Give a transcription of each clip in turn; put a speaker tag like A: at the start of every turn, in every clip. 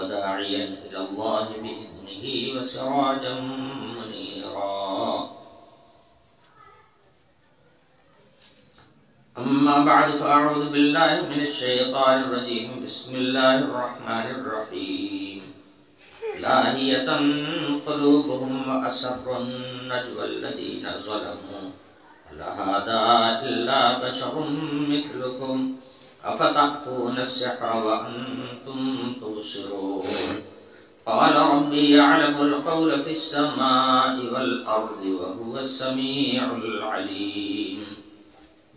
A: وداعيا إلى الله بإذنه وسراجا منيرا. أما بعد فأعوذ بالله من الشيطان الرجيم. بسم الله الرحمن الرحيم. لاهية قلوبهم وأسروا النجوى الذين ظلموا هل هذا إلا بشر مثلكم أفتأتون السحر وأنتم تبصرون. قال ربي يعلم القول في السماء والأرض وهو السميع العليم.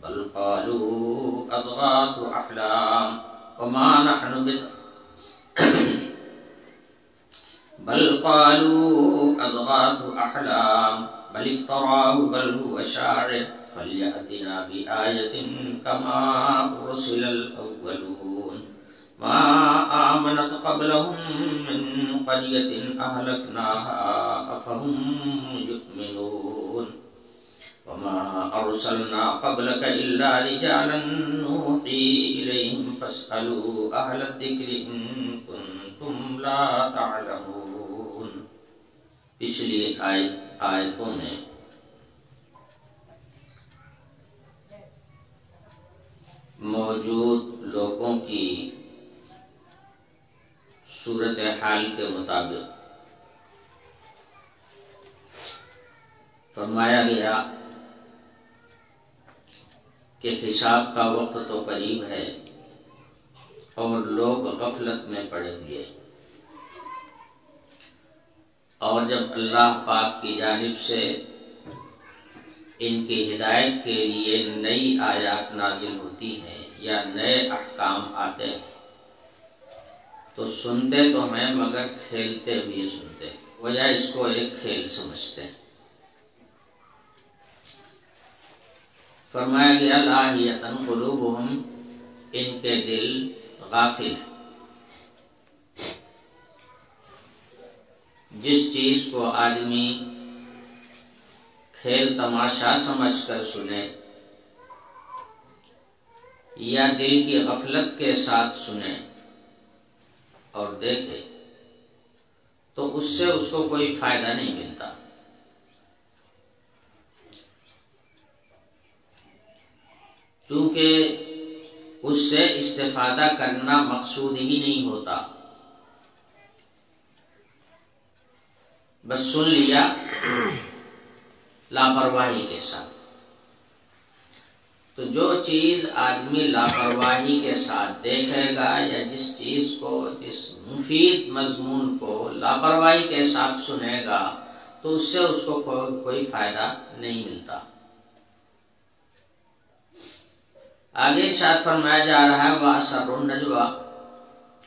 A: بل قالوا أضغاث أحلام وما نحن بل افتراه بل هو شاعر فليأتنا بآية كما أرسل الأولون. ما آمنت قبلهم من قرية أهلكناها أفهم يؤمنون. وما أرسلنا قبلك إلا رجالا نوحي إليهم فاسألوا أهل الذكر إن كنتم لا تعلمون. پچھلی آیتوں میں موجود لوگوں کی صورتحال کے مطابق فرمایا گیا کہ حساب کا وقت تو قریب ہے اور لوگ غفلت میں پڑے ہوئے، اور جب اللہ پاک کی جانب سے ان کی ہدایت کے لیے نئی آیات نازل ہوتی ہیں یا نئے احکام آتے ہیں تو سنتے تو ہیں مگر کھیلتے ہوئے سنتے ہیں، وجہ اس کو ایک کھیل سمجھتے ہیں۔ فرمایا گیا لاہیۃ قلوبہم، ان کے دل غافل ہیں۔ جس چیز کو آدمی کھیل تماشا سمجھ کر سنے یا دل کی غفلت کے ساتھ سنے اور دیکھے تو اس سے اس کو کوئی فائدہ نہیں ملتا، کیونکہ اس سے استفادہ کرنا مقصود ہی نہیں ہوتا، بس سن لیا لاپرواہی کے ساتھ۔ تو جو چیز آدمی لاپرواہی کے ساتھ دیکھے گا یا جس چیز کو، جس مفید مضمون کو لاپرواہی کے ساتھ سنے گا تو اس سے اس کو کوئی فائدہ نہیں ملتا۔ آگے ارشاد فرمایا جا رہا ہے وَأَسَرُّوا النَّجْوَىٰ،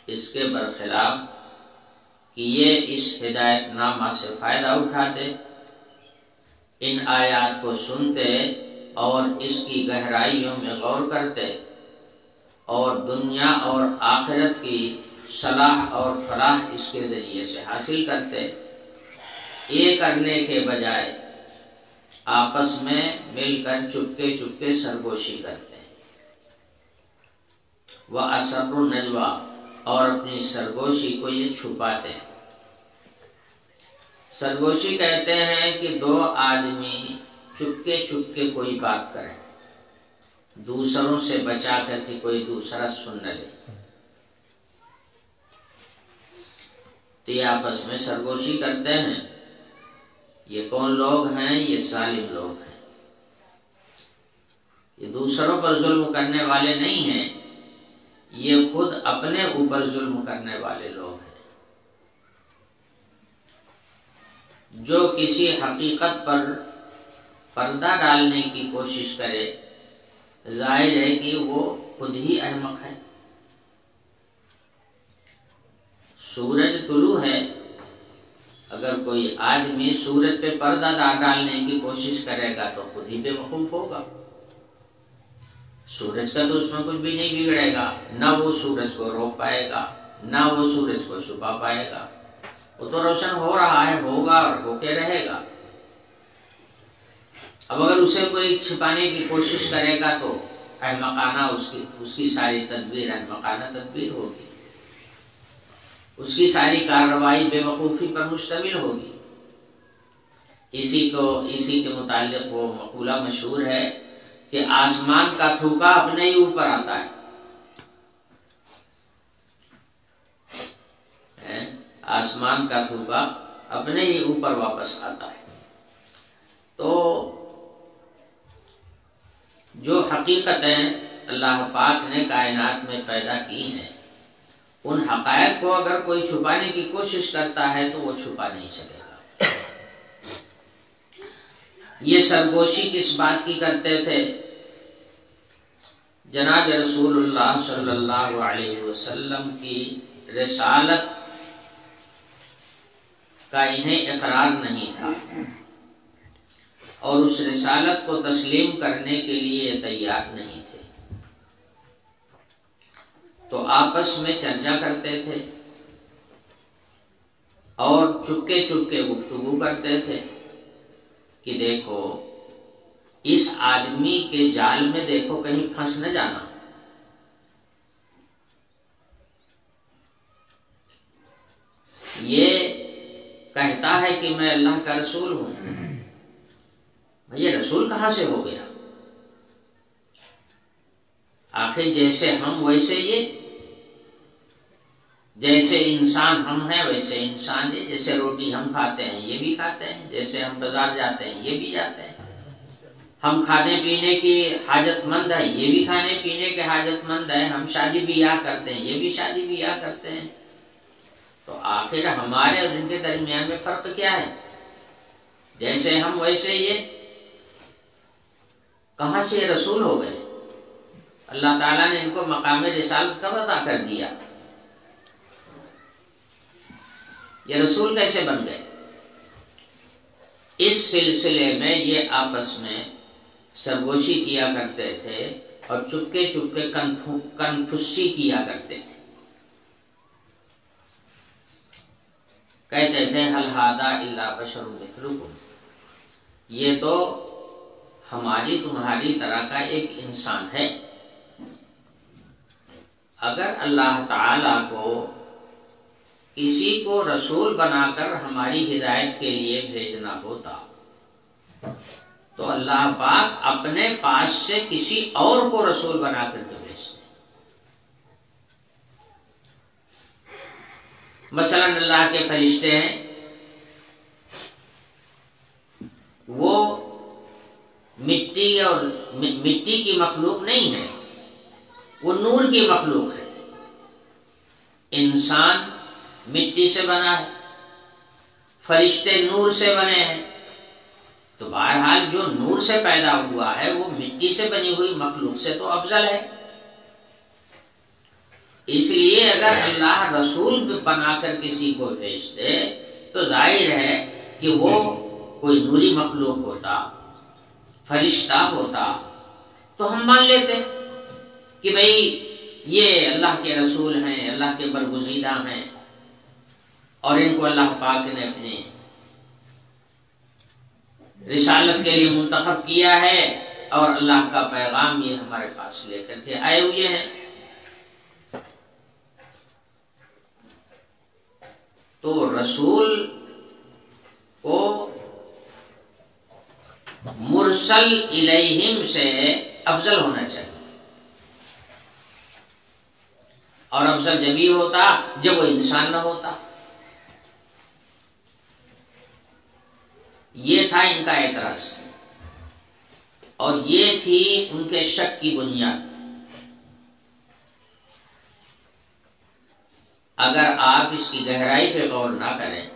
A: اس کے برخلاف کہ یہ اس ہدایت نامہ سے فائدہ اٹھاتے، ان آیات کو سنتے اور اس کی گہرائیوں میں غور کرتے اور دنیا اور آخرت کی صلاح اور فلاح اس کے ذریعے سے حاصل کرتے، یہ کرنے کے بجائے آپس میں مل کر چپکے چپکے سرگوشی کرتے، وَأَسَرُّوا النَّجْوَىٰ، اور اپنی سرگوشی کو یہ چھپاتے ہیں۔ سرگوشی کہتے ہیں کہ دو آدمی چپکے چپکے کوئی بات کریں، دوسروں سے بچا کر کہ کوئی دوسرا سن نہ لے، تو یہ آپس میں سرگوشی کرتے ہیں۔ یہ کون لوگ ہیں؟ یہ ظالم لوگ ہیں، یہ دوسروں پر ظلم کرنے والے نہیں ہیں، یہ خود اپنے اوپر ظلم کرنے والے لوگ ہیں۔ جو کسی حقیقت پر پردہ ڈالنے کی کوشش کرے، ظاہر ہے کہ وہ خود ہی احمق ہے۔ سورج طلوع ہے، اگر کوئی آدمی سورج پہ پردہ ڈالنے کی کوشش کرے گا تو خود ہی بے وقوف ہوگا۔ سورج کا تو اس میں کچھ بھی نہیں بگڑے گا، نہ وہ سورج کو روک پائے گا نہ وہ سورج کو چھپا پائے گا، وہ تو روشن ہو رہا ہے، ہوگا اور ہو کے رہے گا۔ اب اگر اسے کوئی چھپانے کی کوشش کرے گا تو احمقانہ اس کی ساری تدبیر احمقانہ تدبیر ہوگی۔ اس کی ساری کارروائی بے وقوفی پر مشتمل ہوگی۔ اسی کے متعلق وہ مقولہ مشہور ہے کہ آسمان کا تھوکا اپنے ہی اوپر آتا ہے، آسمان کا تھوکا اپنے ہی اوپر واپس آتا ہے۔ تو جو حقیقتیں اللہ پاک نے کائنات میں پیدا کی ہیں، ان حقائق کو اگر کوئی چھپانے کی کوشش کرتا ہے تو وہ چھپا نہیں سکے گا۔ یہ سرگوشی کس بات کی کرتے تھے؟ جناب رسول اللہ صلی اللہ علیہ وسلم کی رسالت کا انہیں اقرار نہیں تھا، اور اس رسالت کو تسلیم کرنے کے لیے تیار نہیں تھے، تو آپس میں چرچا کرتے تھے اور چپکے چپکے گفتگو کرتے تھے کہ دیکھو اس آدمی کے جال میں دیکھو کہیں پھنس نہ جانا۔ یہ کہتا ہے کہ میں اللہ کا رسول ہوں، یہ رسول کہاں سے ہو گیا؟ آخر جیسے ہم ویسے یہ، جیسے انسان ہم ہیں ویسے انسان یہ، جیسے روٹی ہم کھاتے ہیں یہ بھی کھاتے ہیں، جیسے ہم بازار جاتے ہیں یہ بھی جاتے ہیں، ہم کھانے پینے کی حاجت مند ہے یہ بھی کھانے پینے کے حاجت مند ہے، ہم شادی بیاہ کرتے ہیں یہ بھی شادی بیاہ کرتے ہیں، تو آخر ہمارے اور ان کے درمیان میں فرق کیا ہے؟ جیسے ہم ویسے یہ، کہاں سے یہ رسول ہو گئے؟ اللہ تعالیٰ نے ان کو مقام رسالت کب عطا کر دیا؟ یہ رسول کیسے بن گئے؟ اس سلسلے میں یہ آپس میں سرگوشی کیا کرتے تھے اور چپکے چپکے کنفسی کیا کرتے تھے۔ کہتے تھے ہل ھذا الا بشر مثلکم، یہ تو ہماری تمہاری طرح کا ایک انسان ہے۔ اگر اللہ تعالیٰ کو کسی کو رسول بنا کر ہماری ہدایت کے لیے بھیجنا ہوتا تو اللہ پاک اپنے پاس سے کسی اور کو رسول بنا کر کے بھیجتے۔ مثلا اللہ کے فرشتے ہیں، وہ مٹی کی مخلوق نہیں ہے، وہ نور کی مخلوق ہے۔ انسان مٹی سے بنا ہے، فرشتے نور سے بنے ہیں، تو بہرحال جو نور سے پیدا ہوا ہے وہ مٹی سے بنی ہوئی مخلوق سے تو افضل ہے۔ اس لیے اگر اللہ رسول بنا کر کسی کو بھیج دے تو ظاہر ہے کہ وہ کوئی نوری مخلوق ہوتا، فرشتہ ہوتا، تو ہم مان لیتے کہ بھئی یہ اللہ کے رسول ہیں، اللہ کے برگزیدہ ہیں، اور ان کو اللہ پاک نے اپنی رسالت کے لیے منتخب کیا ہے، اور اللہ کا پیغام یہ ہمارے پاس لے کر کے آئے ہوئے ہیں۔ تو رسول کو مرسل الیہم سے افضل ہونا چاہیے، اور افضل جبھی ہوتا جب وہ انسان نہ ہوتا۔ یہ تھا ان کا اعتراض، اور یہ تھی ان کے شک کی بنیاد۔ اگر آپ اس کی گہرائی پہ غور نہ کریں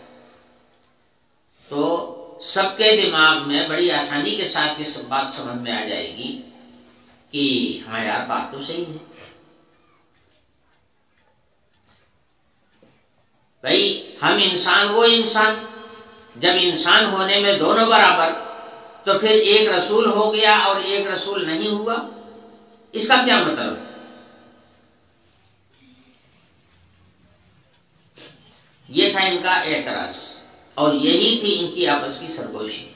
A: تو سب کے دماغ میں بڑی آسانی کے ساتھ یہ بات سمجھ میں آ جائے گی کہ ہاں یار بات تو صحیح ہے، بھائی ہم انسان، وہ انسان، جب انسان ہونے میں دونوں برابر، تو پھر ایک رسول ہو گیا اور ایک رسول نہیں ہوا، اس کا کیا مطلب ہے؟ یہ تھا ان کا اعتراض، اور یہی تھی ان کی آپس کی سرگوشی۔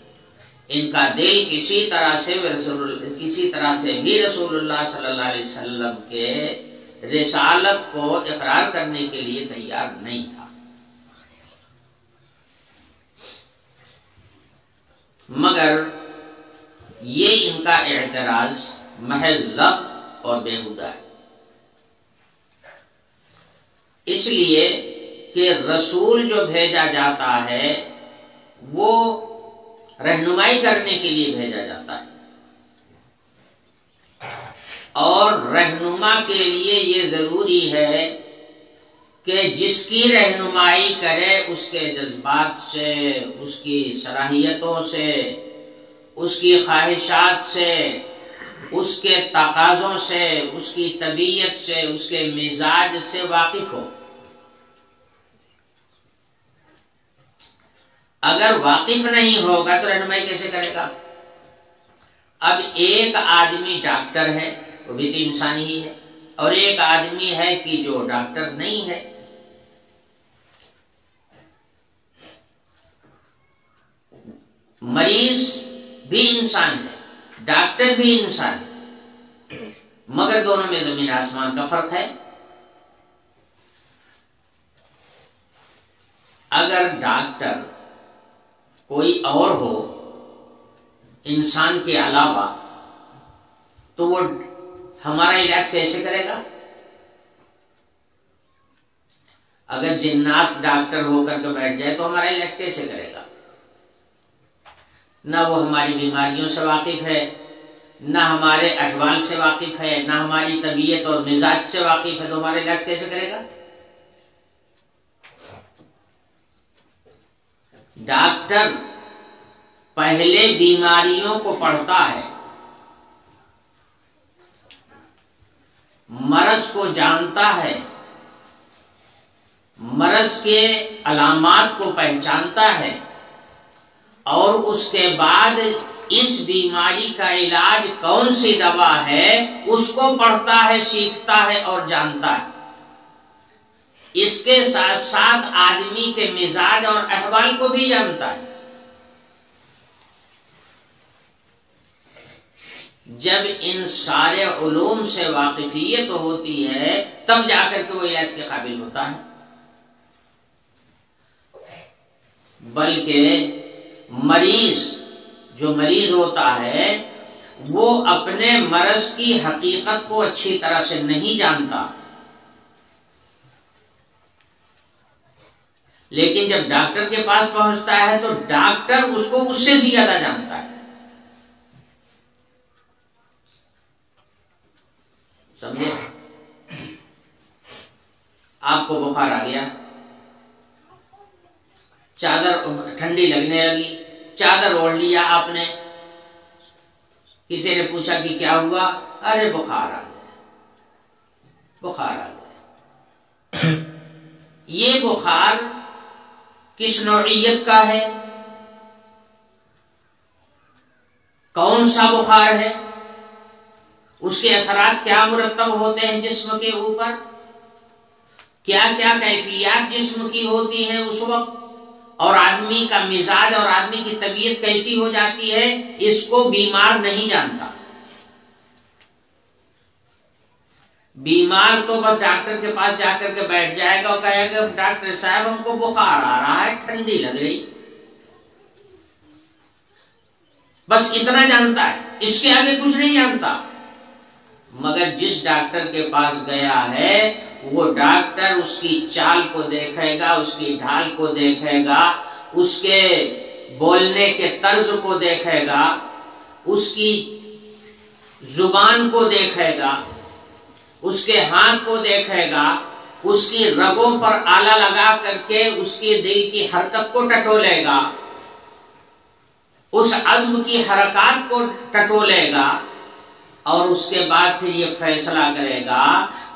A: ان کا دل کسی طرح سے بھی رسول اللہ صلی اللہ علیہ وسلم کے رسالت کو اقرار کرنے کے لیے تیار نہیں تھا، مگر یہ ان کا اعتراض محض لفظ اور بیہودہ ہے، اس لیے کہ رسول جو بھیجا جاتا ہے وہ رہنمائی کرنے کے لیے بھیجا جاتا ہے، اور رہنما کے لیے یہ ضروری ہے کہ جس کی رہنمائی کرے اس کے جذبات سے، اس کی صلاحیتوں سے، اس کی خواہشات سے، اس کے تقاضوں سے، اس کی طبیعت سے، اس کے مزاج سے واقف ہو۔ اگر واقف نہیں ہوگا تو رہنمائی کیسے کرے گا؟ اب ایک آدمی ڈاکٹر ہے، وہ بھی تو انسانی ہی ہے، اور ایک آدمی ہے کہ جو ڈاکٹر نہیں ہے۔ مریض بھی انسان ہے، ڈاکٹر بھی انسان ہے، مگر دونوں میں زمین آسمان کا فرق ہے۔ اگر ڈاکٹر کوئی اور ہو انسان کے علاوہ تو وہ ہمارا علاج کیسے کرے گا؟ اگر جنات ڈاکٹر ہو کر کے بیٹھ جائے تو ہمارا علاج کیسے کرے گا؟ نہ وہ ہماری بیماریوں سے واقف ہے، نہ ہمارے احوال سے واقف ہے، نہ ہماری طبیعت اور مزاج سے واقف ہے، تو ہمارا علاج کیسے کرے گا؟ ڈاکٹر پہلے بیماریوں کو پڑھتا ہے، مرض کو جانتا ہے، مرض کے علامات کو پہچانتا ہے، اور اس کے بعد اس بیماری کا علاج کون سی دوا ہے اس کو پڑھتا ہے، سیکھتا ہے اور جانتا ہے۔ اس کے ساتھ ساتھ آدمی کے مزاج اور احوال کو بھی جانتا ہے۔ جب ان سارے علوم سے واقفیت ہوتی ہے تب جا کر کے وہ علاج کے قابل ہوتا ہے، بلکہ جو مریض ہوتا ہے وہ اپنے مرض کی حقیقت کو اچھی طرح سے نہیں جانتا، لیکن جب ڈاکٹر کے پاس پہنچتا ہے تو ڈاکٹر اس کو اس سے زیادہ جانتا ہے۔ سمجھے؟ آپ کو بخار آ گیا، چادر ٹھنڈی لگنے لگی، چادر اوڑھ لیا آپ نے، کسی نے پوچھا کہ کیا ہوا؟ ارے بخار آ گیا، بخار آ گیا۔ یہ بخار کس نوعیت کا ہے؟ کون سا بخار ہے؟ اس کے اثرات کیا مرتب ہوتے ہیں جسم کے اوپر؟ کیا کیا کیفیات جسم کی ہوتی ہیں اس وقت، اور آدمی کا مزاج اور آدمی کی طبیعت کیسی ہو جاتی ہے، اس کو بیمار نہیں جانتا۔ بیمار تو بس ڈاکٹر کے پاس جا کر کے بیٹھ جائے گا اور کہے گا ڈاکٹر صاحب ہم کو بخار آ رہا ہے، ٹھنڈی لگ رہی، بس اتنا جانتا ہے، اس کے آگے کچھ نہیں جانتا۔ مگر جس ڈاکٹر کے پاس گیا ہے وہ ڈاکٹر اس کی چال کو دیکھے گا، اس کی ڈھال کو دیکھے گا، اس کے بولنے کے طرز کو دیکھے گا، اس کی زبان کو دیکھے گا، اس کے ہاتھ کو دیکھے گا، اس کی رگوں پر آلہ لگا کر کے اس کی دل کی حرکت کو ٹٹولے گا، اس عزم کی حرکات کو ٹٹولے گا، اور اس کے بعد پھر یہ فیصلہ کرے گا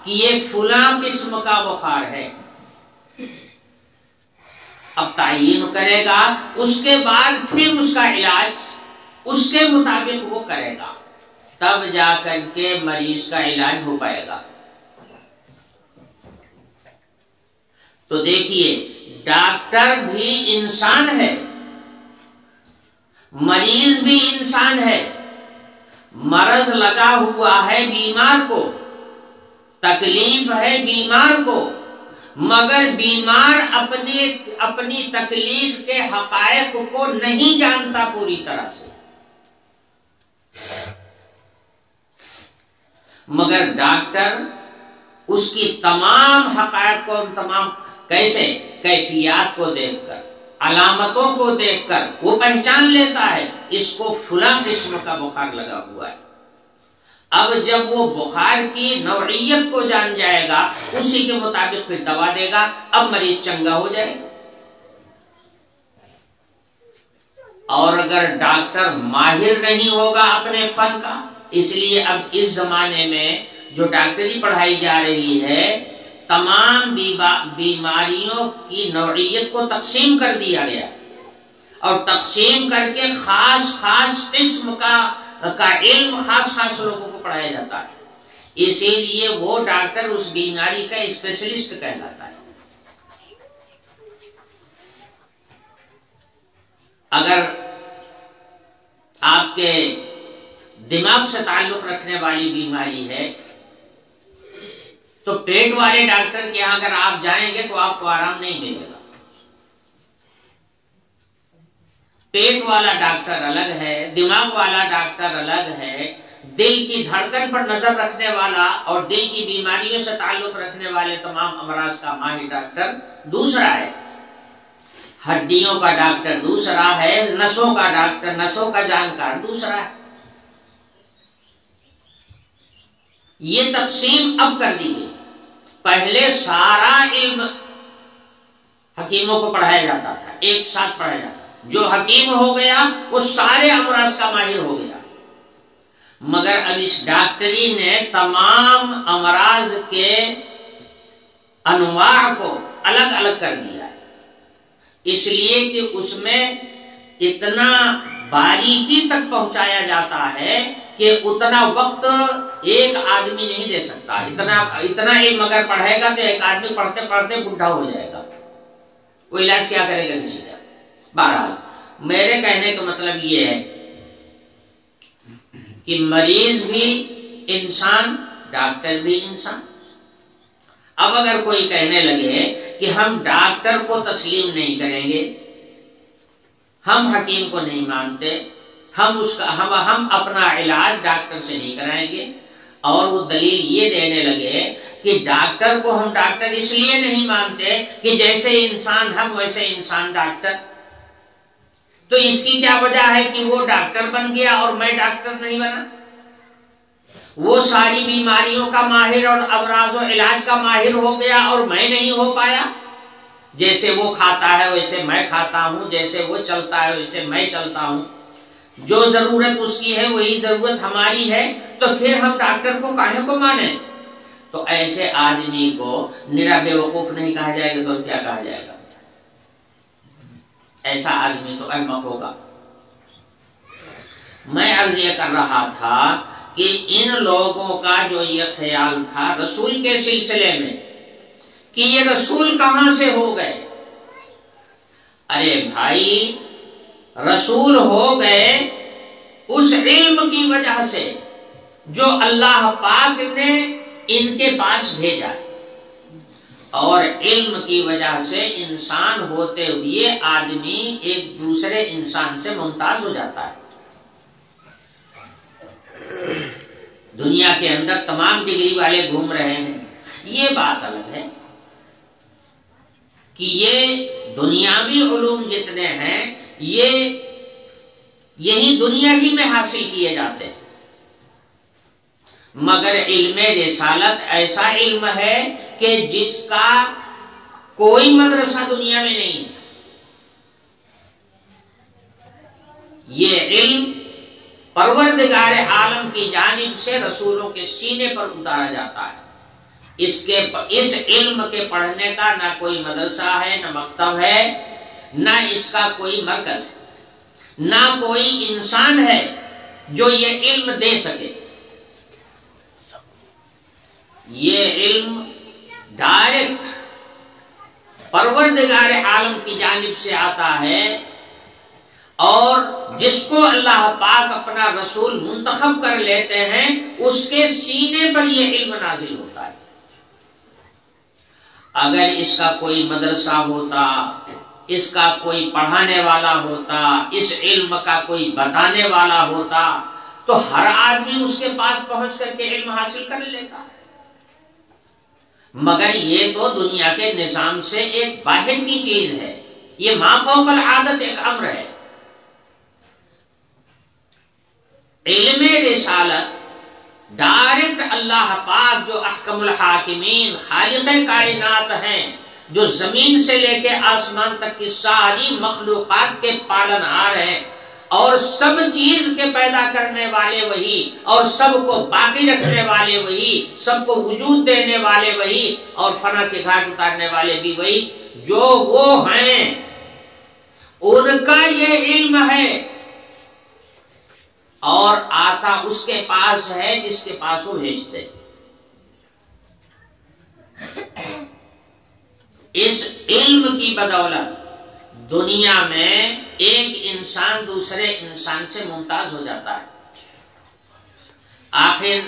A: کہ یہ فلاں قسم کا بخار ہے۔ اب تعین کرے گا، اس کے بعد پھر اس کا علاج اس کے مطابق وہ کرے گا، تب جا کر کے مریض کا علاج ہو پائے گا۔ تو دیکھیے ڈاکٹر بھی انسان ہے، مریض بھی انسان ہے، مرض لگا ہوا ہے بیمار کو، تکلیف ہے بیمار کو، مگر بیمار اپنی تکلیف کے حقائق کو نہیں جانتا پوری طرح سے، مگر ڈاکٹر اس کی تمام حقائق کو، تمام کیسے کیفیات کو دیکھ کر، علامتوں کو دیکھ کر وہ پہچان لیتا ہے اس کو فلاں قسم کا بخار لگا ہوا ہے۔ اب جب وہ بخار کی نوعیت کو جان جائے گا، اسی کے مطابق پھر دوا دے گا، اب مریض چنگا ہو جائے گا۔ اور اگر ڈاکٹر ماہر نہیں ہوگا اپنے فن کا، اس لیے اب اس زمانے میں جو ڈاکٹری پڑھائی جا رہی ہے، تمام بیماریوں کی نوعیت کو تقسیم کر دیا گیا اور تقسیم کر کے خاص قسم کا علم خاص لوگوں کو پڑھایا جاتا ہے، اسی لیے وہ ڈاکٹر اس بیماری کا اسپیشلسٹ کہلاتا ہے۔ اگر آپ کے دماغ سے تعلق رکھنے والی بیماری ہے تو پیٹ والے ڈاکٹر کے یہاں اگر آپ جائیں گے تو آپ کو آرام نہیں ملے گا۔ پیٹ والا ڈاکٹر الگ ہے، دماغ والا ڈاکٹر الگ ہے، دل کی دھڑکن پر نظر رکھنے والا اور دل کی بیماریوں سے تعلق رکھنے والے تمام امراض کا ماہر ڈاکٹر دوسرا ہے، ہڈیوں کا ڈاکٹر دوسرا ہے، نسوں کا ڈاکٹر، نسوں کا جانکار دوسرا ہے۔ یہ تقسیم اب کر دی گئی، پہلے سارا علم حکیموں کو پڑھایا جاتا تھا، ایک ساتھ پڑھایا جاتا تھا، جو حکیم ہو گیا وہ سارے امراض کا ماہر ہو گیا، مگر اب اس ڈاکٹری نے تمام امراض کے انواع کو الگ الگ کر دیا ہے، اس لیے کہ اس میں اتنا باریکی تک پہنچایا جاتا ہے کہ اتنا وقت ایک آدمی نہیں دے سکتا، اتنا علم اگر پڑھے گا تو ایک آدمی پڑھتے پڑھتے بڈھا ہو جائے گا، وہ علاج کیا کرے گا کسی کا۔ بہرحال میرے کہنے کا مطلب یہ ہے کہ مریض بھی انسان، ڈاکٹر بھی انسان۔ اب اگر کوئی کہنے لگے کہ ہم ڈاکٹر کو تسلیم نہیں کریں گے، ہم حکیم کو نہیں مانتے، ہم اپنا علاج ڈاکٹر سے نہیں کرائیں گے، اور وہ دلیل یہ دینے لگے کہ ڈاکٹر کو ہم ڈاکٹر اس لیے نہیں مانتے کہ جیسے انسان ہم ویسے انسان ڈاکٹر، تو اس کی کیا وجہ ہے کہ وہ ڈاکٹر بن گیا اور میں ڈاکٹر نہیں بنا؟ وہ ساری بیماریوں کا ماہر اور امراض و علاج کا ماہر ہو گیا اور میں نہیں ہو پایا؟ جیسے وہ کھاتا ہے ویسے میں کھاتا ہوں، جیسے وہ چلتا ہے ویسے میں چلتا ہوں، جو ضرورت اس کی ہے وہی ضرورت ہماری ہے، تو پھر ہم ڈاکٹر کو کاہے کو مانیں؟ تو ایسے آدمی کو نرا بے وقوف نہیں کہا جائے گا تو کیا کہا جائے گا؟ ایسا آدمی تو احمق ہوگا۔ میں عرض یہ کر رہا تھا کہ ان لوگوں کا جو یہ خیال تھا رسول کے سلسلے میں کہ یہ رسول کہاں سے ہو گئے، ارے بھائی رسول ہو گئے اس علم کی وجہ سے جو اللہ پاک نے ان کے پاس بھیجا، اور علم کی وجہ سے انسان ہوتے ہوئے آدمی ایک دوسرے انسان سے ممتاز ہو جاتا ہے۔ دنیا کے اندر تمام ڈگری والے گھوم رہے ہیں، یہ بات الگ ہے کہ یہ دنیاوی علوم جتنے ہیں یہ یہی دنیا ہی میں حاصل کیے جاتے ہیں، مگر علم رسالت ایسا علم ہے کہ جس کا کوئی مدرسہ دنیا میں نہیں ہے۔ یہ علم پروردگار عالم کی جانب سے رسولوں کے سینے پر اتارا جاتا ہے، اس علم کے پڑھنے کا نہ کوئی مدرسہ ہے، نہ مکتب ہے، نہ اس کا کوئی مرکز ہے، نہ کوئی انسان ہے جو یہ علم دے سکے۔ یہ علم ڈائریکٹ پروردگار عالم کی جانب سے آتا ہے، اور جس کو اللہ پاک اپنا رسول منتخب کر لیتے ہیں اس کے سینے پر یہ علم نازل ہوتا ہے۔ اگر اس کا کوئی مدرسہ ہوتا، اس کا کوئی پڑھانے والا ہوتا، اس علم کا کوئی بتانے والا ہوتا تو ہر آدمی اس کے پاس پہنچ کر کے علم حاصل کر لیتا، مگر یہ تو دنیا کے نظام سے ایک باہر کی چیز ہے، یہ ما فوق العادت ایک امر ہے۔ علم رسالت ڈائریکٹ اللہ پاک جو احکم الحاکمین خالق کائنات ہیں، جو زمین سے لے کے آسمان تک کی ساری مخلوقات کے پالنہار ہیں اور سب چیز کے پیدا کرنے والے وہی، اور سب کو باقی رکھنے والے وہی، سب کو وجود دینے والے وہی، اور فنا کے گھاٹ اتارنے والے بھی وہی، جو وہ ہیں ان کا یہ علم ہے، اور آتا اس کے پاس ہے جس کے پاس وہ بھیجتے۔ اس علم کی بدولت دنیا میں ایک انسان دوسرے انسان سے ممتاز ہو جاتا ہے۔ آخر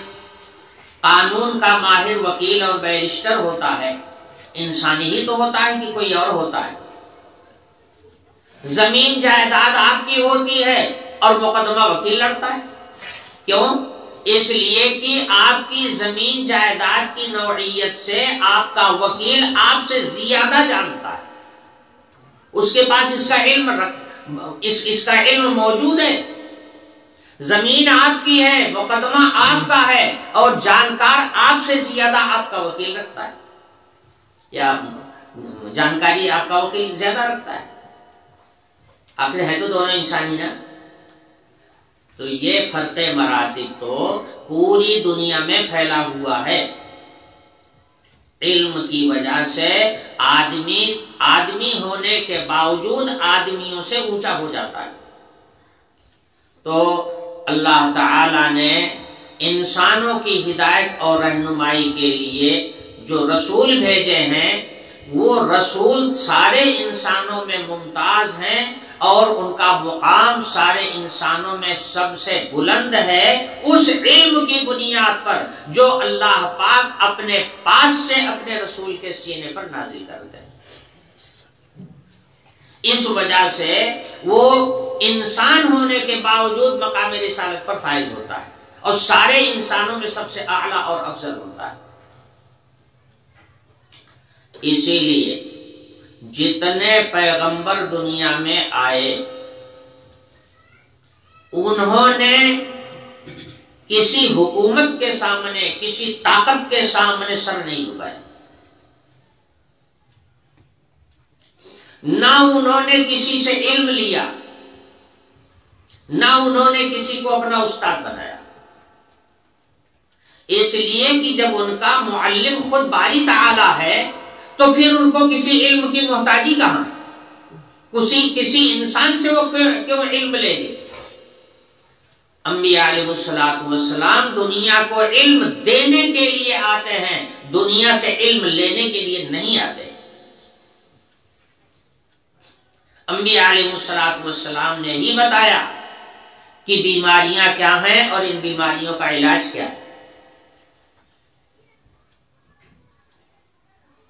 A: قانون کا ماہر وکیل اور بیرسٹر ہوتا ہے، انسانی ہی تو ہوتا ہے کہ کوئی اور ہوتا ہے۔ زمین جائیداد آپ کی ہوتی ہے اور مقدمہ وکیل لڑتا ہے، کیوں؟ اس لیے کہ آپ کی زمین جائیداد کی نوعیت سے آپ کا وکیل آپ سے زیادہ جانتا ہے، اس کے پاس اس کا علم موجود ہے۔ زمین آپ کی ہے، مقدمہ آپ کا ہے، اور جانکار آپ سے زیادہ آپ کا وکیل رکھتا ہے، یا جانکاری آپ کا وکیل زیادہ رکھتا ہے۔ آخر ہے تو دونوں انسانی نا۔ تو یہ فرق مراتب تو پوری دنیا میں پھیلا ہوا ہے۔ علم کی وجہ سے آدمی ہونے کے باوجود آدمیوں سے اونچا ہو جاتا ہے۔ تو اللہ تعالی نے انسانوں کی ہدایت اور رہنمائی کے لیے جو رسول بھیجے ہیں، وہ رسول سارے انسانوں میں ممتاز ہیں، اور ان کا مقام سارے انسانوں میں سب سے بلند ہے، اس علم کی بنیاد پر جو اللہ پاک اپنے پاس سے اپنے رسول کے سینے پر نازل کرتے ہیں۔ اس وجہ سے وہ انسان ہونے کے باوجود مقام رسالت پر فائز ہوتا ہے، اور سارے انسانوں میں سب سے اعلیٰ اور افضل ہوتا ہے۔ اسی لیے جتنے پیغمبر دنیا میں آئے، انہوں نے کسی حکومت کے سامنے، کسی طاقت کے سامنے سر نہیں جھکایا، نہ انہوں نے کسی سے علم لیا، نہ انہوں نے کسی کو اپنا استاد بنایا، اس لیے کہ جب ان کا معلم خود باری تعالی ہے تو پھر ان کو کسی علم کی محتاجی کہاں؟ کسی انسان سے وہ کیوں علم لے گے؟ انبیاء علیہ السلام دنیا کو علم دینے کے لیے آتے ہیں، دنیا سے علم لینے کے لیے نہیں آتے۔ انبیاء علیہ السلام نے ہی بتایا کہ بیماریاں کیا ہیں اور ان بیماریوں کا علاج کیا ہے۔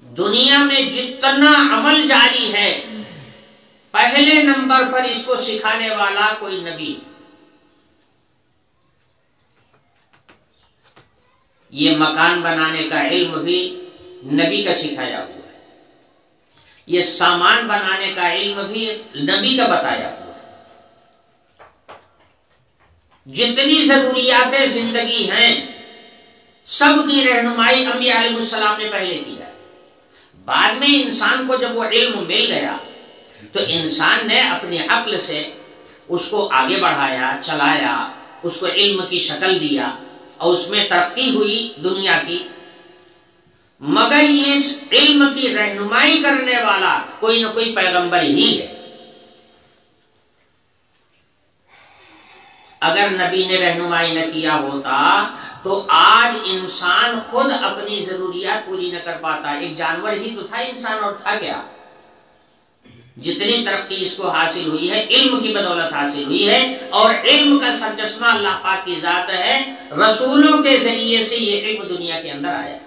A: دنیا میں جتنا عمل جاری ہے، پہلے نمبر پر اس کو سکھانے والا کوئی نبی ہے۔ یہ مکان بنانے کا علم بھی نبی کا سکھایا ہوا ہے، یہ سامان بنانے کا علم بھی نبی کا بتایا ہوا ہے۔ جتنی ضروریات زندگی ہیں، سب کی رہنمائی انبیاء علیہ السلام نے پہلے کی ہے۔ بعد میں انسان کو جب وہ علم مل گیا تو انسان نے اپنی عقل سے اس کو آگے بڑھایا، چلایا، اس کو علم کی شکل دیا، اور اس میں ترقی ہوئی دنیا کی۔ مگر اس علم کی رہنمائی کرنے والا کوئی نہ کوئی پیغمبر ہی ہے۔ اگر نبی نے رہنمائی نہ کیا ہوتا تو آج انسان خود اپنی ضروریات پوری نہ کر پاتا۔ ایک جانور ہی تو تھا انسان، اور تھا کیا؟ جتنی ترقی اس کو حاصل ہوئی ہے علم کی بدولت حاصل ہوئی ہے، اور علم کا سرچشمہ اللہ پاک کی ذات ہے، رسولوں کے ذریعے سے یہ علم دنیا کے اندر آیا۔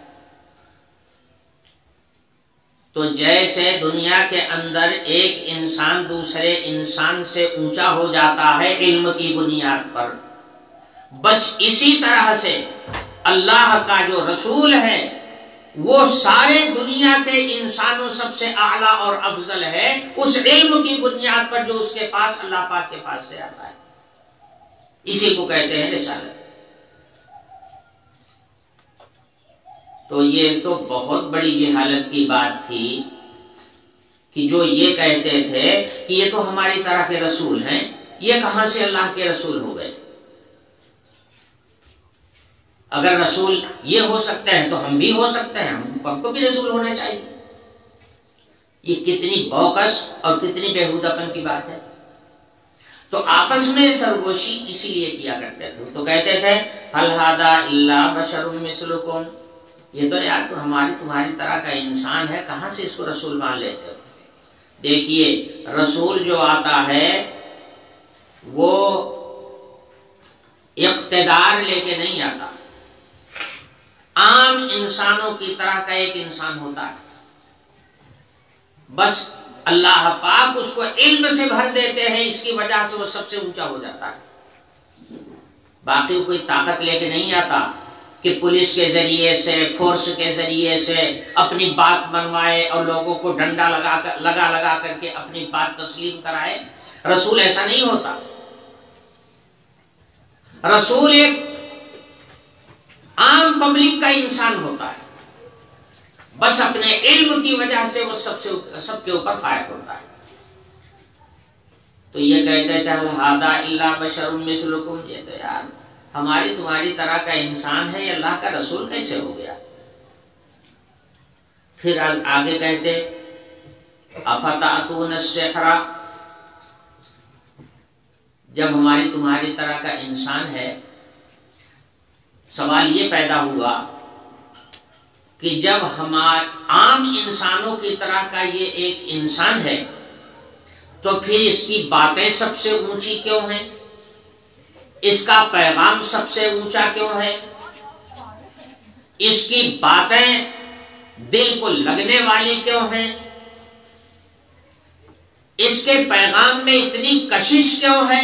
A: تو جیسے دنیا کے اندر ایک انسان دوسرے انسان سے اونچا ہو جاتا ہے علم کی بنیاد پر، بس اسی طرح سے اللہ کا جو رسول ہے وہ سارے دنیا کے انسانوں سب سے اعلیٰ اور افضل ہے اس علم کی بنیاد پر جو اس کے پاس اللہ پاک کے پاس سے آتا ہے، اسی کو کہتے ہیں رسالت۔ تو یہ تو بہت بڑی جہالت کی بات تھی کہ جو یہ کہتے تھے کہ یہ تو ہماری طرح کے رسول ہیں، یہ کہاں سے اللہ کے رسول ہو گئے؟ اگر رسول یہ ہو سکتے ہیں تو ہم بھی ہو سکتے ہیں، ہم کو بھی رسول ہونا چاہیے۔ یہ کتنی بوکس اور کتنی بےہودہ پن کی بات ہے۔ تو آپس میں سرگوشی اسی لیے کیا کرتے تھے، تو کہتے تھے هل هذا الا بشر مثلکم، یہ تو یار تو تمہاری طرح کا انسان ہے، کہاں سے اس کو رسول مان لیتے ہو؟ دیکھیے رسول جو آتا ہے وہ اقتدار لے کے نہیں آتا، عام انسانوں کی طرح کا ایک انسان ہوتا ہے، بس اللہ پاک اس کو علم سے بھر دیتے ہیں، اس کی وجہ سے وہ سب سے اونچا ہو جاتا ہے۔ باقی کوئی طاقت لے کے نہیں آتا کہ پولیس کے ذریعے سے، فورس کے ذریعے سے اپنی بات منوائے اور لوگوں کو ڈنڈا لگا کر کے اپنی بات تسلیم کرائے۔ رسول ایسا نہیں ہوتا، رسول ایک عام پبلک کا انسان ہوتا ہے، بس اپنے علم کی وجہ سے وہ سب کے اوپر فائق ہوتا ہے۔ تو یہ کہتے تھے هذا الا بشر مثلکم، یہ تو یار تمہاری طرح کا انسان ہے، یہ اللہ کا رسول کیسے ہو گیا؟ پھر آگے کہتے افتأتون السحر، جب تمہاری طرح کا انسان ہے، سوال یہ پیدا ہوا کہ جب عام انسانوں کی طرح کا یہ ایک انسان ہے تو پھر اس کی باتیں سب سے اونچی کیوں ہیں؟ اس کا پیغام سب سے اونچا کیوں ہے؟ اس کی باتیں دل کو لگنے والی کیوں ہیں؟ اس کے پیغام میں اتنی کشش کیوں ہے؟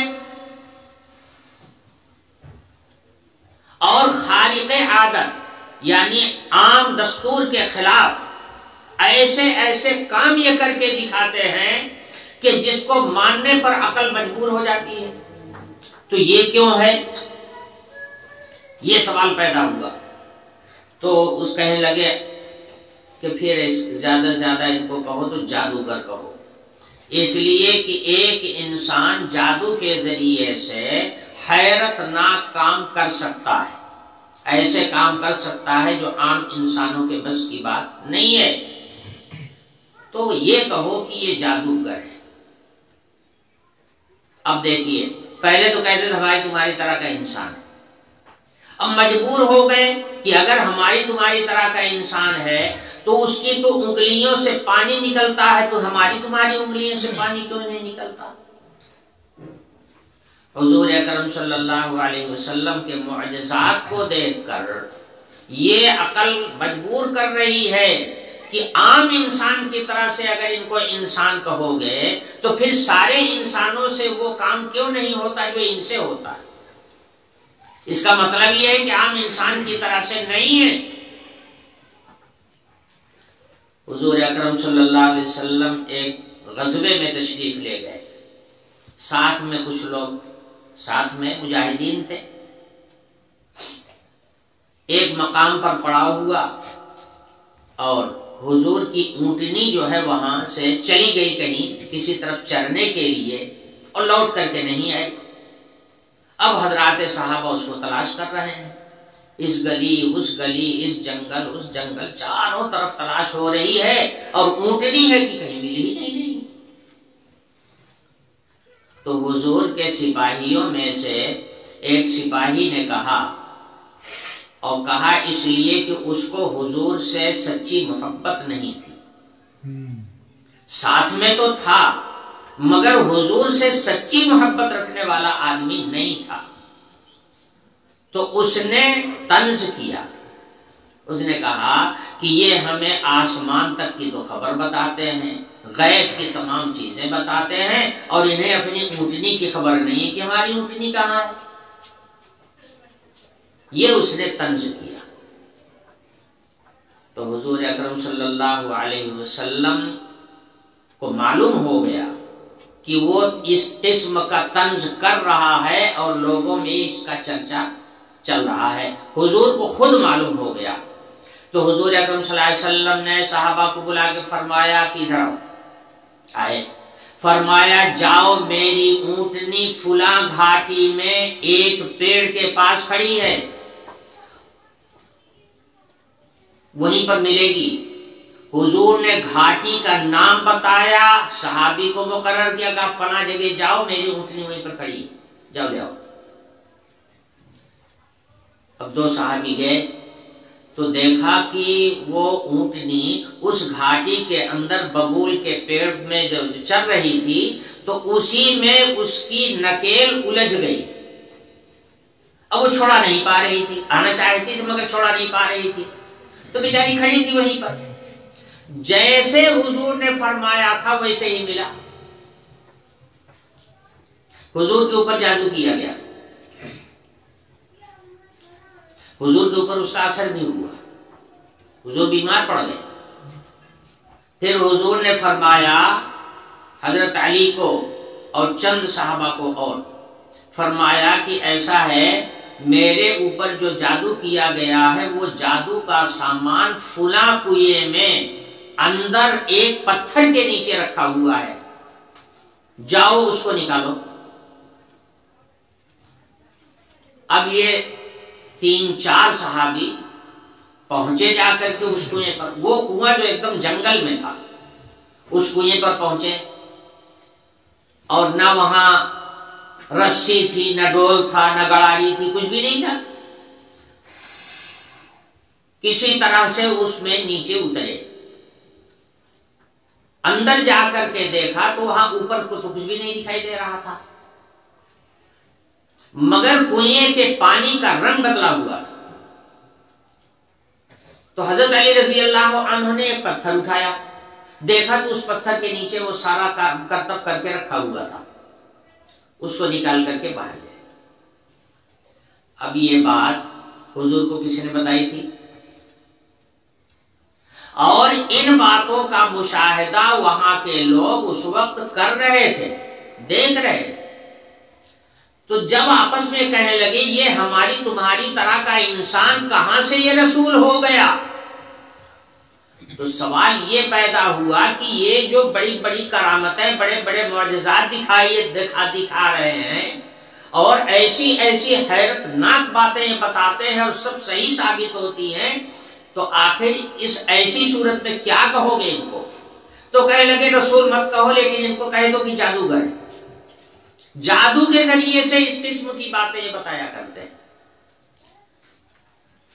A: اور خارق عادت یعنی عام دستور کے خلاف ایسے کام یہ کر کے دکھاتے ہیں کہ جس کو ماننے پر عقل مجبور ہو جاتی ہے، تو یہ کیوں ہے؟ یہ سوال پیدا ہوا۔ تو اس کہنے لگے کہ پھر زیادہ سے زیادہ ان کو کہو تو جادوگر کہو، اس لیے کہ ایک انسان جادو کے ذریعے سے حیرت ناک کام کر سکتا ہے، ایسے کام کر سکتا ہے جو عام انسانوں کے بس کی بات نہیں ہے، تو یہ کہو کہ یہ جادوگر ہے۔ اب دیکھیے پہلے تو کہتے تھے تمہاری طرح کا انسان ہے، اب مجبور ہو گئے کہ اگر تمہاری طرح کا انسان ہے تو اس کی تو انگلیوں سے پانی نکلتا ہے، تو تمہاری انگلیوں سے پانی کیوں نہیں نکلتا؟ حضور اکرم صلی اللہ علیہ وسلم کے معجزات کو دیکھ کر یہ عقل مجبور کر رہی ہے کہ عام انسان کی طرح سے اگر ان کو انسان کہو گے تو پھر سارے انسانوں سے وہ کام کیوں نہیں ہوتا جو ان سے ہوتا ہے؟ اس کا مطلب یہ ہے کہ عام انسان کی طرح سے نہیں ہے۔ حضور اکرم صلی اللہ علیہ وسلم ایک غزوے میں تشریف لے گئے، ساتھ میں کچھ لوگ، ساتھ میں مجاہدین تھے، ایک مقام پر پڑاؤ ہوا اور حضور کی اونٹنی جو ہے وہاں سے چلی گئی کہیں کسی طرف چرنے کے لیے اور لوٹ کر کے نہیں آئے۔ اب حضرات صحابہ اس کو تلاش کر رہے ہیں، اس گلی اس گلی، اس جنگل، چاروں طرف تلاش ہو رہی ہے اور اونٹنی ہے کہ کہیں ملی ہی نہیں۔ تو حضور کے سپاہیوں میں سے ایک سپاہی نے کہا اس لیے کہ اس کو حضور سے سچی محبت نہیں تھی، ساتھ میں تو تھا مگر حضور سے سچی محبت رکھنے والا آدمی نہیں تھا، تو اس نے طنز کیا، اس نے کہا کہ یہ ہمیں آسمان تک کی تو خبر بتاتے ہیں، غیب کی تمام چیزیں بتاتے ہیں، اور انہیں اپنی اونٹنی کی خبر نہیں ہے کہ ہماری اونٹنی کہاں ہے۔ یہ اس نے طنز کیا۔ تو حضور اکرم صلی اللہ علیہ وسلم کو معلوم ہو گیا کہ وہ اس قسم کا طنز کر رہا ہے اور لوگوں میں اس کا چرچا چل رہا ہے۔ حضور کو خود معلوم ہو گیا، تو حضور اکرم صلی اللہ علیہ وسلم نے صحابہ کو بلا کے فرمایا کہ ادھر آئے، فرمایا جاؤ میری اونٹنی فلاں گھاٹی میں ایک پیڑ کے پاس کھڑی ہے، وہیں پر ملے گی۔ حضور نے گھاٹی کا نام بتایا، صحابی کو مقرر کیا کہ فلاں جگہ جاؤ، میری اونٹنی وہیں پر کھڑی ہے، جاؤ لے آؤ۔ اب دو صحابی گئے تو دیکھا کہ وہ اونٹنی اس گھاٹی کے اندر ببول کے پیڑ میں جو چل رہی تھی، تو اسی میں اس کی نکیل الجھ گئی۔ اب وہ چھوڑا نہیں پا رہی تھی، آنا چاہتی تھی مگر چھوڑا نہیں پا رہی تھی، تو بیچاری کھڑی تھی وہیں پر۔ جیسے حضور نے فرمایا تھا ویسے ہی ملا، حضور کے اوپر جادو کیا گیا، حضور کے اوپر اس کا اثر بھی ہوا، حضور بیمار پڑ گئے۔ پھر حضور نے فرمایا حضرت علی کو اور چند صحابہ کو، اور فرمایا کہ ایسا ہے میرے اوپر جو جادو کیا گیا ہے وہ جادو کا سامان فلاں کنویں میں اندر ایک پتھر کے نیچے رکھا ہوا ہے، جاؤ اس کو نکالو۔ اب یہ 3-4 صحابی پہنچے جا کر کے اس کنویں پر، وہ کنواں جو ایک دم جنگل میں تھا، اس کنویں پر پہنچے، اور نہ وہاں رسی تھی، نہ ڈول تھا، نہ گڑاری تھی، کچھ بھی نہیں تھا۔ کسی طرح سے اس میں نیچے اترے، اندر جا کر کے دیکھا تو وہاں اوپر کو تو کچھ بھی نہیں دکھائی دے رہا تھا، مگر کنویں کے پانی کا رنگ بدلا ہوا تھا۔ تو حضرت علی رضی اللہ عنہ نے ایک پتھر اٹھایا، دیکھا تو اس پتھر کے نیچے وہ سارا کرتب کر کے رکھا ہوا تھا، اس کو نکال کر کے باہر گئے۔ اب یہ بات حضور کو کسی نے بتائی تھی، اور ان باتوں کا مشاہدہ وہاں کے لوگ اس وقت کر رہے تھے، دیکھ رہے تھے۔ تو جب آپس میں کہنے لگے یہ ہماری تمہاری طرح کا انسان کہاں سے یہ رسول ہو گیا، تو سوال یہ پیدا ہوا کہ یہ جو بڑی بڑی کرامتیں، بڑے بڑے معجزات دکھا رہے ہیں، اور ایسی ایسی حیرت ناک باتیں بتاتے ہیں اور سب صحیح ثابت ہوتی ہیں، تو آخر اس ایسی صورت میں کیا کہو گے ان کو؟ تو کہنے لگے رسول مت کہو، لیکن ان کو کہہ دو کہ جادوگر ہے، جادو کے ذریعے سے اس قسم کی باتیں یہ بتایا کرتے ہیں۔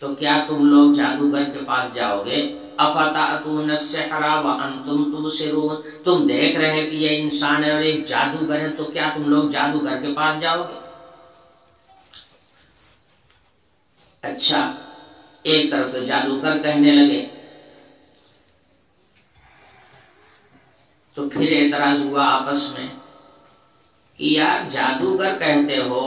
A: تو کیا تم لوگ جادوگر کے پاس جاؤ گے؟ افتأتون السحر وانتم تبصرون، تم دیکھ رہے کہ یہ انسان ہے اور ایک جادوگر ہے، تو کیا تم لوگ جادوگر کے پاس جاؤ گے؟ اچھا، ایک طرف سے جادوگر کہنے لگے، تو پھر اعتراض ہوا آپس میں کہ یار جادوگر کہتے ہو،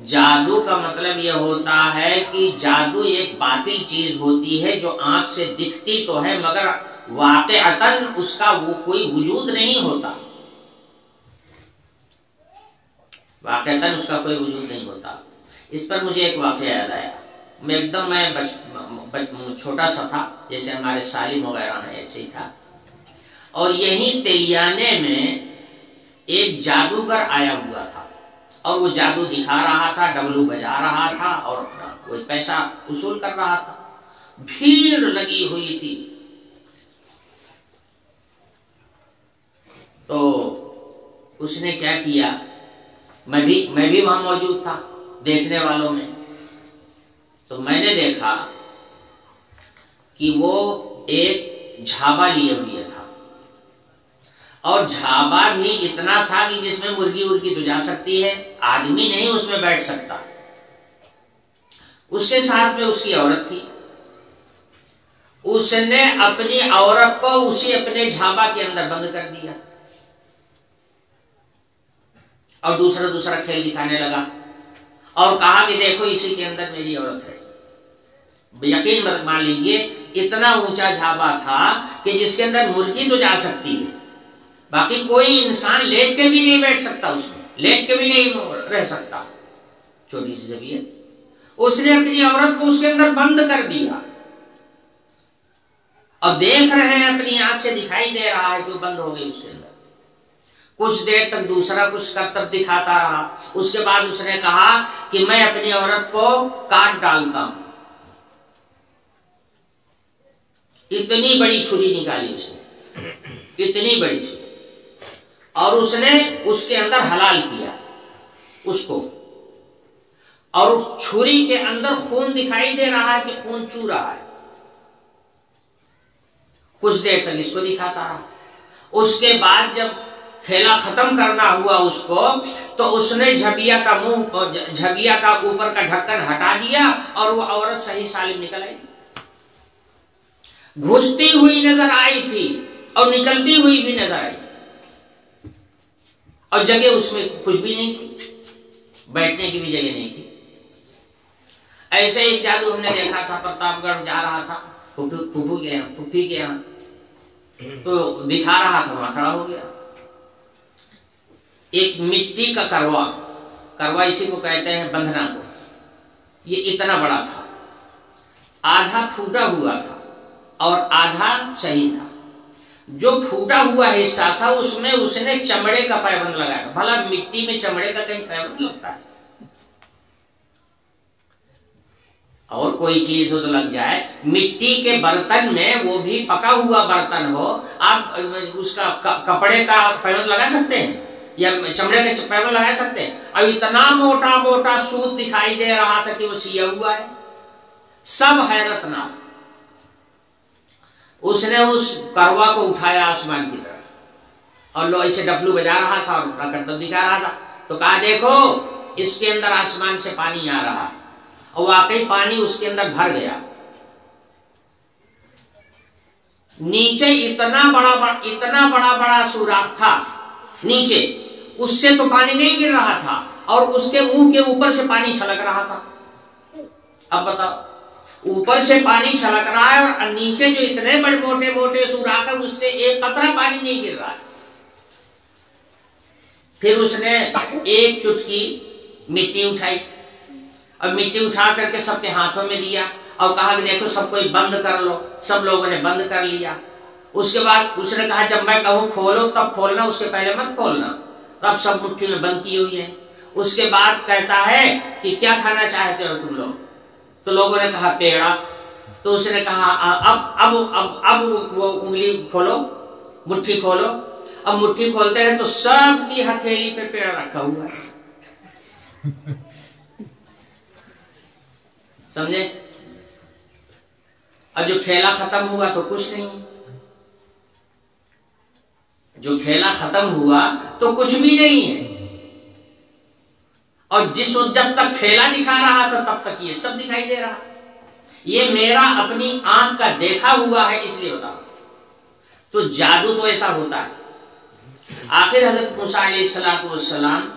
A: جادو کا مطلب یہ ہوتا ہے کہ جادو ایک باطل چیز ہوتی ہے جو آنکھ سے دکھتی تو ہے مگر واقعتاً اس کا وہ کوئی وجود نہیں ہوتا، واقعتاً اس کا کوئی وجود نہیں ہوتا۔ اس پر مجھے ایک واقعہ یاد آیا، میں چھوٹا سا تھا، جیسے ہمارے سالم وغیرہ ہیں ایسے ہی تھا، اور یہیں تلیانے میں ایک جادوگر آیا ہوا تھا، اور وہ جادو دکھا رہا تھا، ڈبلو بجا رہا تھا اور کوئی پیسہ وصول کر رہا تھا، بھیڑ لگی ہوئی تھی۔ تو اس نے کیا کیا، میں بھی وہاں موجود تھا دیکھنے والوں میں، تو میں نے دیکھا کہ وہ ایک جھابا لیے ہوئے تھا، اور جھابا بھی اتنا تھا کہ جس میں مرغی تو جا سکتی ہے، آدمی نہیں اس میں بیٹھ سکتا۔ اس کے ساتھ میں اس کی عورت تھی، اس نے اپنی عورت کو اسی اپنے جھابا کے اندر بند کر دیا اور دوسرا کھیل دکھانے لگا اور کہا کہ دیکھو اسی کے اندر میری عورت ہے. یقین مان لیجئے اتنا اونچا جھابا تھا کہ جس کے اندر مرغی تو جا سکتی ہے، باقی کوئی انسان لیٹ کے بھی نہیں بیٹھ سکتا، اس میں لیٹ کے بھی نہیں رہ سکتا. چھوٹی سی جگہ اس نے اپنی عورت کو اس کے اندر بند کر دیا اور دیکھ رہے ہیں اپنی آنکھ سے دکھائی دے رہا ہے کہ بند ہو گئی اس کے اندر. کچھ دیر تک دوسرا کچھ کرتب دکھاتا رہا. اس کے بعد اس نے کہا کہ میں اپنی عورت کو کاٹ ڈالتا ہوں. اتنی بڑی چھری نکالی اس نے، اتنی بڑی چھری، اور اس نے اس کے اندر حلال کیا اس کو، اور چھری کے اندر خون دکھائی دے رہا ہے کہ خون چو رہا ہے. کچھ دیر تک اس کو دکھاتا رہا. اس کے بعد جب کھیلا ختم کرنا ہوا اس کو تو اس نے جھبیا کا اوپر کا ڈھکن ہٹا دیا اور وہ عورت صحیح سالم نکل آئی. گھستی ہوئی نظر آئی تھی اور نکلتی ہوئی بھی نظر آئی، اور جگہ اس میں کچھ بھی نہیں تھی، بیٹھنے کی بھی جگہ نہیں تھی. ایسے ہی جادو ہم نے دیکھا تھا، پرتاپ گڑھ جا رہا تھا پھوپھی کے یہاں، تو دکھا رہا تھا، وہاں کھڑا ہو گیا. ایک مٹی کا کروا اسی کو کہتے ہیں بندھنا کو، یہ اتنا بڑا تھا، آدھا پھوٹا ہوا تھا اور آدھا صحیح تھا. جو پھوٹا ہوا حصہ تھا اس میں اس نے چمڑے کا پابند لگایا. بھلا مٹی میں چمڑے کا کہیں پابند لگتا ہے؟ اور کوئی چیز ہو تو لگ جائے. مٹی کے برتن میں، وہ بھی پکا ہوا برتن ہو، آپ اس کا کپڑے کا پابند لگا سکتے ہیں یا چمڑے کا پابند لگا سکتے ہیں؟ اور اتنا موٹا موٹا سوت دکھائی دے رہا تھا کہ وہ سیا ہوا ہے. سب حیرت ناک. اس نے اس کروا کو اٹھایا آسمان کی طرف اور لو اسے ڈپلو بجا رہا تھا اور کرتب دکھا رہا تھا. تو کہا دیکھو اس کے اندر آسمان سے پانی آ رہا ہے، اور واقعی پانی اس کے اندر بھر گیا. نیچے اتنا بڑا سوراخ تھا نیچے، اس سے تو پانی نہیں گر رہا تھا اور اس کے منہ کے اوپر سے پانی چھلک رہا تھا. اب بتاؤ، اوپر سے پانی چھلک رہا ہے اور نیچے جو اتنے بڑے موٹے سوراخ ہیں اس سے ایک قطرہ پانی نہیں گر رہا ہے. پھر اس نے ایک چٹکی مٹی اٹھائی اور مٹی اٹھا کر کے سب کے ہاتھوں میں دیا اور کہا کہ دیکھو سب کوئی بند کر لو. سب لوگوں نے بند کر لیا. اس کے بعد اس نے کہا جب میں کہوں کھولو تب کھولنا، اس کے پہلے مت کھولنا. تب سب مٹھی میں بند کی ہوئی ہے. اس کے بعد کہتا ہے کہ کیا کھانا چاہتے ہو تم لوگ؟ تو لوگوں نے کہا پیڑا. تو اس نے کہا اب وہ انگلی کھولو، مٹھی کھولو. اب مٹھی کھولتے ہیں تو سب کی ہتھیلی پہ پیڑا رکھا ہوا ہے. سمجھے؟ اور جو کھیلا ختم ہوا تو کچھ نہیں. جو کھیلا ختم ہوا تو کچھ بھی نہیں ہے. اور جب تک کھیلا دکھا رہا تھا تب تک یہ سب دکھائی دے رہا. یہ میرا اپنی آنکھ کا دیکھا ہوا ہے، اس لیے بتاؤ. تو جادو تو ایسا ہوتا ہے. آخر حضرت موسیٰ علیہ السلام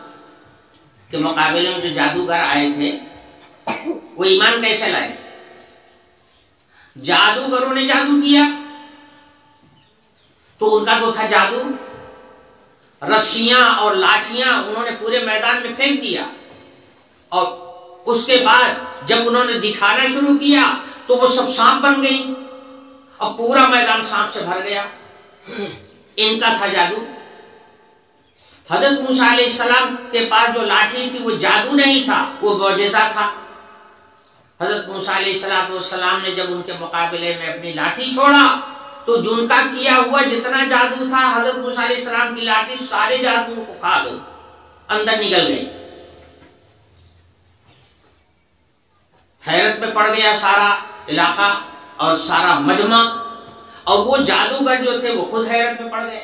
A: کے مقابلے میں جو جادوگر آئے تھے وہ ایمان کیسے لائے؟ جادوگروں نے جادو کیا تو ان کا تو تھا جادو. رسیاں اور لاٹھیاں انہوں نے پورے میدان میں پھینک دیا، اور اس کے بعد جب انہوں نے دکھانا شروع کیا تو وہ سب سانپ بن گئی اور پورا میدان سانپ سے بھر گیا. ان کا تھا جادو. حضرت موسیٰ علیہ السلام کے پاس جو لاٹھی تھی وہ جادو نہیں تھا، وہ معجزہ تھا. حضرت موسیٰ علیہ السلام نے جب ان کے مقابلے میں اپنی لاٹھی چھوڑا تو جن کا کیا ہوا جتنا جادو تھا حضرت موسیٰ علیہ السلام کی لاٹھی سارے جادو کو کھا گئی، اندر نکل گئی. حیرت میں پڑ گیا سارا علاقہ اور سارا مجمع، اور وہ جادوگر جو تھے وہ خود حیرت میں پڑ گئے.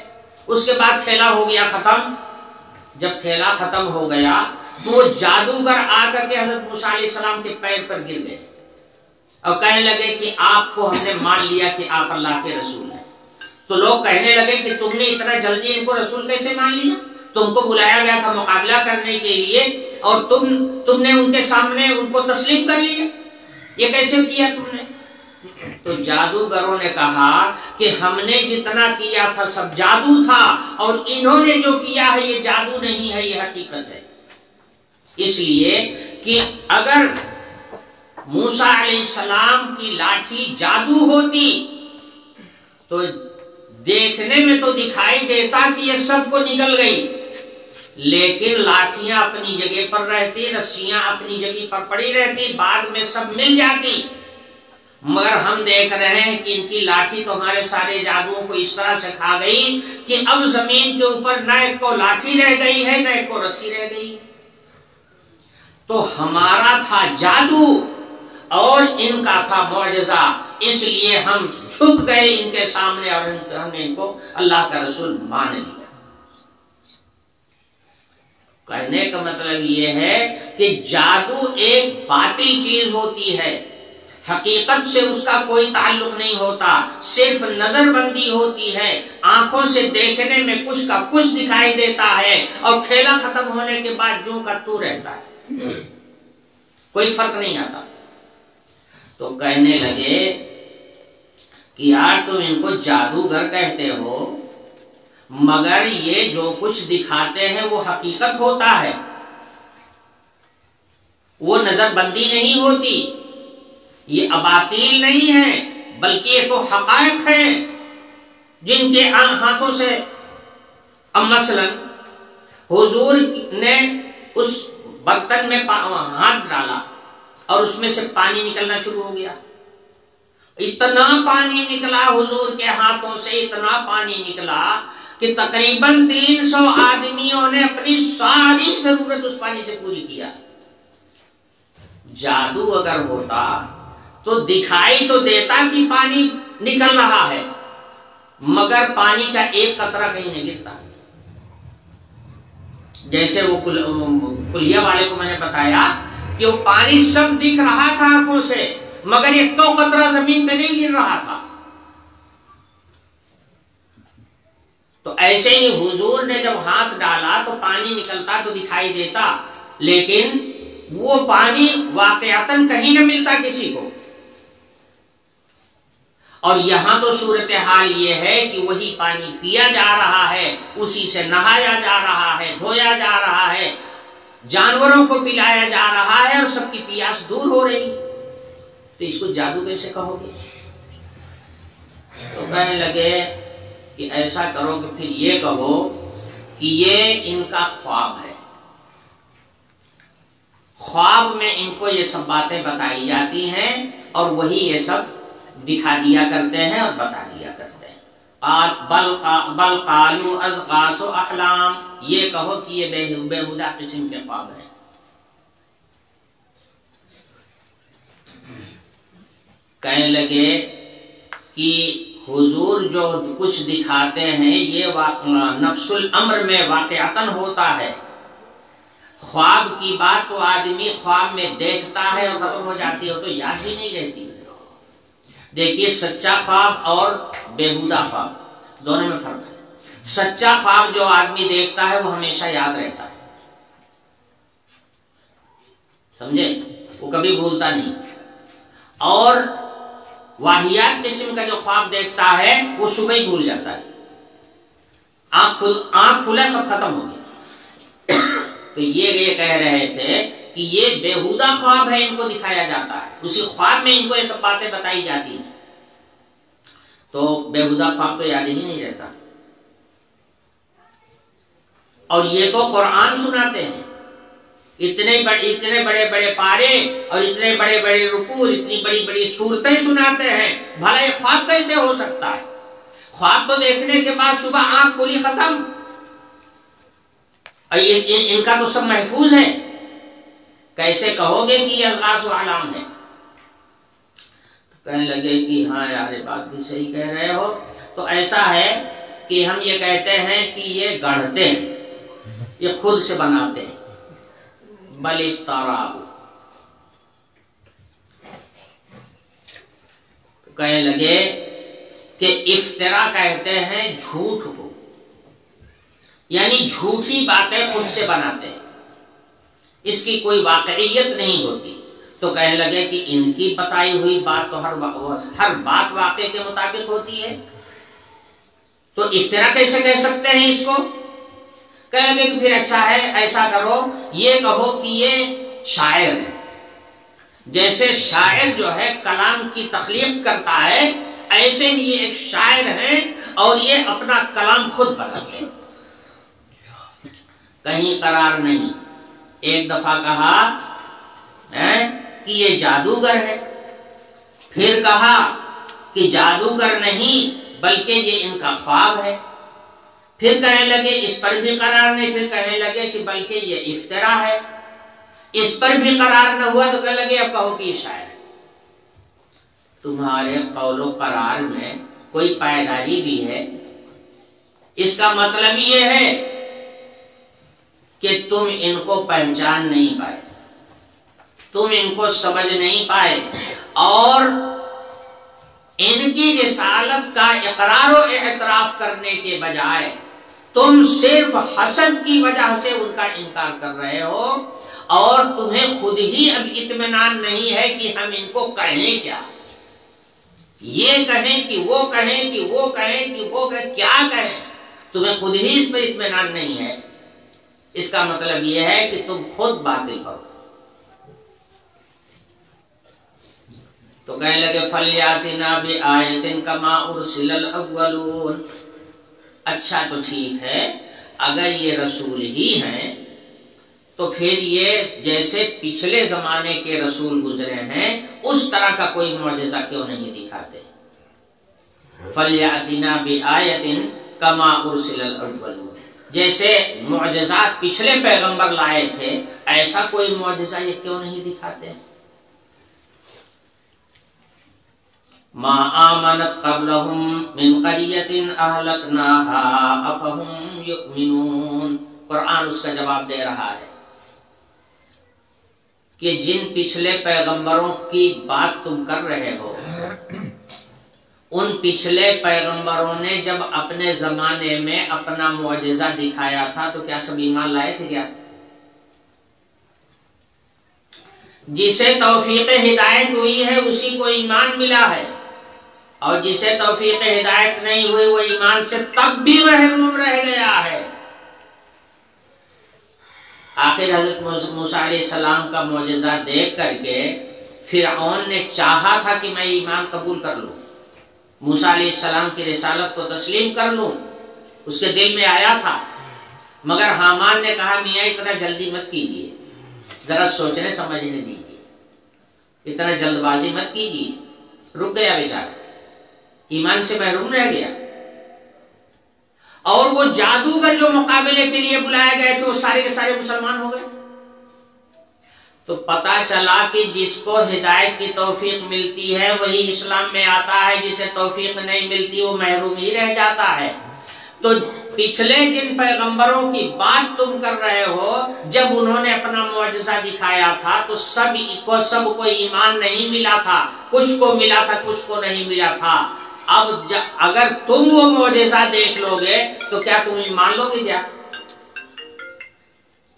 A: اس کے بعد کھیلا ہو گیا ختم. جب کھیلا ختم ہو گیا تو وہ جادوگر آ کر کے حضرت موسیٰ علیہ السلام کے پیر پر گر گئے اور کہنے لگے کہ آپ کو ہم نے مان لیا کہ آپ اللہ کے رسول ہیں. تو لوگ کہنے لگے کہ تم نے اتنا جلدی ان کو رسول کیسے مان لیا؟ تم کو بلایا گیا تھا مقابلہ کرنے کے لیے اور تم نے ان کے سامنے ان کو تسلیم کر لیا، یہ کیسے کیا تم نے؟ تو جادوگروں نے کہا کہ ہم نے جتنا کیا تھا سب جادو تھا، اور انہوں نے جو کیا ہے یہ جادو نہیں ہے، یہ حقیقت ہے. اس لیے کہ اگر موسیٰ علیہ السلام کی لاٹھی جادو ہوتی تو دیکھنے میں تو دکھائی دیتا کہ یہ سب کو نگل گئی، لیکن لاٹھیاں اپنی جگہ پر رہتی، رسیاں اپنی جگہ پر پڑی رہتی، بعد میں سب مل جاتی. مگر ہم دیکھ رہے ہیں کہ ان کی لاٹھی تو ہمارے سارے جادوؤں کو اس طرح سے کھا گئی کہ اب زمین کے اوپر نہ ایک کو لاٹھی رہ گئی ہے نہ ایک کو رسی رہ گئی ہے. تو ہمارا تھا جادو اور ان کا تھا معجزہ، اس لیے ہم جھک گئے ان کے سامنے اور ہم نے ان کو اللہ کا رسول مان لیا. کہنے کا مطلب یہ ہے کہ جادو ایک باطل چیز ہوتی ہے، حقیقت سے اس کا کوئی تعلق نہیں ہوتا، صرف نظر بندی ہوتی ہے، آنکھوں سے دیکھنے میں کچھ کا کچھ دکھائی دیتا ہے اور کھیلا ختم ہونے کے بعد جو کا تو رہتا ہے، کوئی فرق نہیں آتا. تو کہنے لگے کہ یار تم ان کو جادوگر کہتے ہو، مگر یہ جو کچھ دکھاتے ہیں وہ حقیقت ہوتا ہے، وہ نظر بندی نہیں ہوتی، یہ اباطیل نہیں ہے، بلکہ یہ تو حقائق ہیں جن کے ہاتھوں سے. اب مثلا حضور نے اس برتن میں ہاتھ ڈالا اور اس میں سے پانی نکلنا شروع ہو گیا. اتنا پانی نکلا حضور کے ہاتھوں سے، اتنا پانی نکلا کہ تقریباً 300 آدمیوں نے اپنی ساری ضرورت اس پانی سے پوری کیا. جادو اگر ہوتا تو دکھائی تو دیتا کہ پانی نکل رہا ہے، مگر پانی کا ایک قطرہ کہیں نہیں گرتا. جیسے وہ کلیہ والے کو میں نے بتایا کہ وہ پانی سب دکھ رہا تھا آنکھوں سے، مگر ایک تو قطرہ زمین پہ نہیں گر رہا تھا. تو ایسے ہی حضور نے جب ہاتھ ڈالا تو پانی نکلتا تو دکھائی دیتا، لیکن وہ پانی واقعتاً کہیں نہ ملتا کسی کو. اور یہاں تو صورتحال یہ ہے کہ وہی پانی پیا جا رہا ہے، اسی سے نہایا جا رہا ہے، دھویا جا رہا ہے، جانوروں کو پلایا جا رہا ہے اور سب کی پیاس دور ہو رہی. تو اس کو جادو کیسے کہو گے؟ تو کہنے لگے کہ ایسا کرو کہ پھر یہ کہو کہ یہ ان کا خواب ہے، خواب میں ان کو یہ سب باتیں بتائی جاتی ہیں اور وہی یہ سب دکھا دیا کرتے ہیں اور بتا دیا کرتے ہیں. بل قالوا اضغاث احلام، یہ کہو کہ یہ بےہودہ قسم کے خواب ہیں. کہنے لگے کہ حضور جو کچھ دکھاتے ہیں یہ نفس الامر میں واقعتاً ہوتا ہے. خواب کی بات تو آدمی خواب میں دیکھتا ہے اور ختم ہو جاتی ہے، تو یاد ہی نہیں رہتی. دیکھیے سچا خواب اور بےہودہ خواب دونوں میں فرق ہے. سچا خواب جو آدمی دیکھتا ہے وہ ہمیشہ یاد رہتا ہے، سمجھے، وہ کبھی بھولتا نہیں. اور واہیات قسم کا جو خواب دیکھتا ہے وہ صبح ہی بھول جاتا ہے، آنکھ کھلا سب ختم ہو گیا. تو یہ کہہ رہے تھے کہ یہ بےہودہ خواب ہے، ان کو دکھایا جاتا ہے، اسی خواب میں ان کو یہ سب باتیں بتائی جاتی ہیں. تو بےہودہ خواب تو یاد ہی نہیں رہتا. اور یہ تو قرآن سناتے ہیں، اتنے بڑے بڑے پارے اور اتنے بڑے بڑے رکوع، اتنی بڑی بڑی صورتیں سناتے ہیں، بھلا یہ خواب کیسے ہو سکتا ہے؟ خواب تو دیکھنے کے بعد صبح آنکھ کھلی ختم. اور ان کا تو سب محفوظ ہے، کیسے کہو گے کہ یہ اضغاث و احلام ہے؟ کہنے لگے کہ ہاں یار یہ بات بھی صحیح کہہ رہے ہو. تو ایسا ہے کہ ہم یہ کہتے ہیں کہ یہ گڑھتے ہیں، یہ خود سے بناتے ہیں. بل افتراہ، کہنے لگے کہ افترا کہتے ہیں جھوٹ کو، یعنی جھوٹی باتیں خود سے بناتے ہیں، اس کی کوئی واقعیت نہیں ہوتی. تو کہنے لگے کہ ان کی بتائی ہوئی بات تو ہر بات واقعے کے مطابق ہوتی ہے، تو افترا کیسے کہہ سکتے ہیں اس کو؟ کہنے لگے کہ پھر اچھا ہے ایسا کرو، یہ کہو کہ یہ شاعر ہے. جیسے شاعر جو ہے کلام کی تخلیق کرتا ہے، ایسے ہی یہ ایک شاعر ہیں اور یہ اپنا کلام خود بناتے ہیں، کہیں قرار نہیں. ایک دفعہ کہا کہ یہ جادوگر ہے، پھر کہا کہ جادوگر نہیں بلکہ یہ ان کا خواب ہے، پھر کہنے لگے اس پر بھی قرار نہیں، پھر کہنے لگے کہ بلکہ یہ افترا ہے، اس پر بھی قرار نہ ہوا تو کہنے لگے اب کہو کہ یہ شاعر ہے. تمہارے قول و قرار میں کوئی پائیداری بھی ہے؟ اس کا مطلب یہ ہے کہ تم ان کو پہچان نہیں پائے، تم ان کو سمجھ نہیں پائے، اور ان کی رسالت کا اقرار و اعتراف کرنے کے بجائے تم صرف حسد کی وجہ سے ان کا انکار کر رہے ہو، اور تمہیں خود ہی اب اطمینان نہیں ہے کہ ہم ان کو کہیں کیا، یہ کہیں کہ وہ کہیں کہ وہ کہیں کہ وہ کہیں، کیا کہیں، تمہیں خود ہی اس پر اطمینان نہیں ہے. اس کا مطلب یہ ہے کہ تم خود باطل کرو. تو کہنے لگے فَلْيَأْتِنَا بِآیَةٍ كَمَا أُرْسِلَ الْأَوَّلُونَ. اچھا تو ٹھیک ہے، اگر یہ رسول ہی ہیں تو پھر یہ جیسے پچھلے زمانے کے رسول گزرے ہیں اس طرح کا کوئی معجزہ کیوں نہیں دکھاتے. فَلْيَأْتِنَا بِآیَةٍ كَمَا أُرْسِلَ الْأَوَّلُونَ. جیسے معجزات پچھلے پیغمبر لائے تھے ایسا کوئی معجزہ یہ کیوں نہیں دکھاتے. ما آمنت قبلهم من قرية أهلكناها أفهم يؤمنون. قرآن اس کا جواب دے رہا ہے کہ جن پچھلے پیغمبروں کی بات تم کر رہے ہو، ان پچھلے پیغمبروں نے جب اپنے زمانے میں اپنا معجزہ دکھایا تھا تو کیا سب ایمان لائے تھے کیا؟ جسے توفیق ہدایت ہوئی ہے اسی کو ایمان ملا ہے، اور جسے توفیق ہدایت نہیں ہوئی وہ ایمان سے تب بھی محروم رہ گیا ہے. آخر حضرت موسیٰ علیہ السلام کا معجزہ دیکھ کر کے فرعون نے چاہا تھا کہ میں ایمان قبول کر لوں، موسیٰ علیہ السلام کی رسالت کو تسلیم کر لوں، اس کے دل میں آیا تھا، مگر حامان نے کہا میاں اتنا جلدی مت کیجیے، ذرا سوچنے سمجھنے دیجیے، اتنا جلد بازی مت کیجیے. رک گیا بیچارہ، ایمان سے محروم رہ گیا. اور وہ جادوگر جو مقابلے کے لیے بلائے گئے تھے وہ سارے کے سارے مسلمان ہو گئے. تو پتا چلا کہ جس کو ہدایت کی توفیق ملتی ہے وہی اسلام میں آتا ہے، جسے توفیق نہیں ملتی وہ محروم ہی رہ جاتا ہے. تو پچھلے جن پیغمبروں کی بات تم کر رہے ہو جب انہوں نے اپنا معجزہ دکھایا تھا تو سب کو ایمان نہیں ملا تھا، کچھ کو ملا تھا کچھ کو نہیں ملا تھا. اب اگر تم وہ معجزہ دیکھ لو گے تو کیا تم ایمان لو گے کیا؟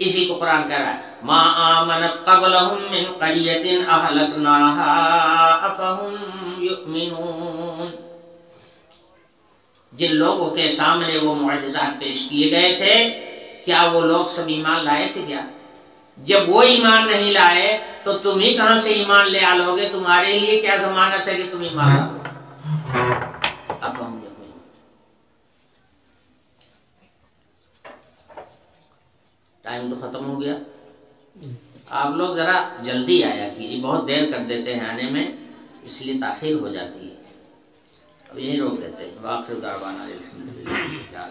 A: اسی کو قرآن کہہ رہا ہے ما آمنت قبلهم من قرية أهلكناها أفهم يؤمنون. جن لوگوں کے سامنے وہ معجزات پیش کیے گئے تھے کیا وہ لوگ سب ایمان لائے تھے کیا؟ جب وہ ایمان نہیں لائے تو تم ہی کہاں سے ایمان لے آلو گے؟ تمہارے لیے کیا ضمانت ہے کہ تم ایمان لاؤ؟ ٹائم تو ختم ہو گیا. آپ لوگ ذرا جلدی آیا کیجیے، بہت دیر کر دیتے ہیں آنے میں، اس لیے تاخیر ہو جاتی ہے. اب یہیں روک دیتے ہیں. وآخر دعوانا الحمدللہ.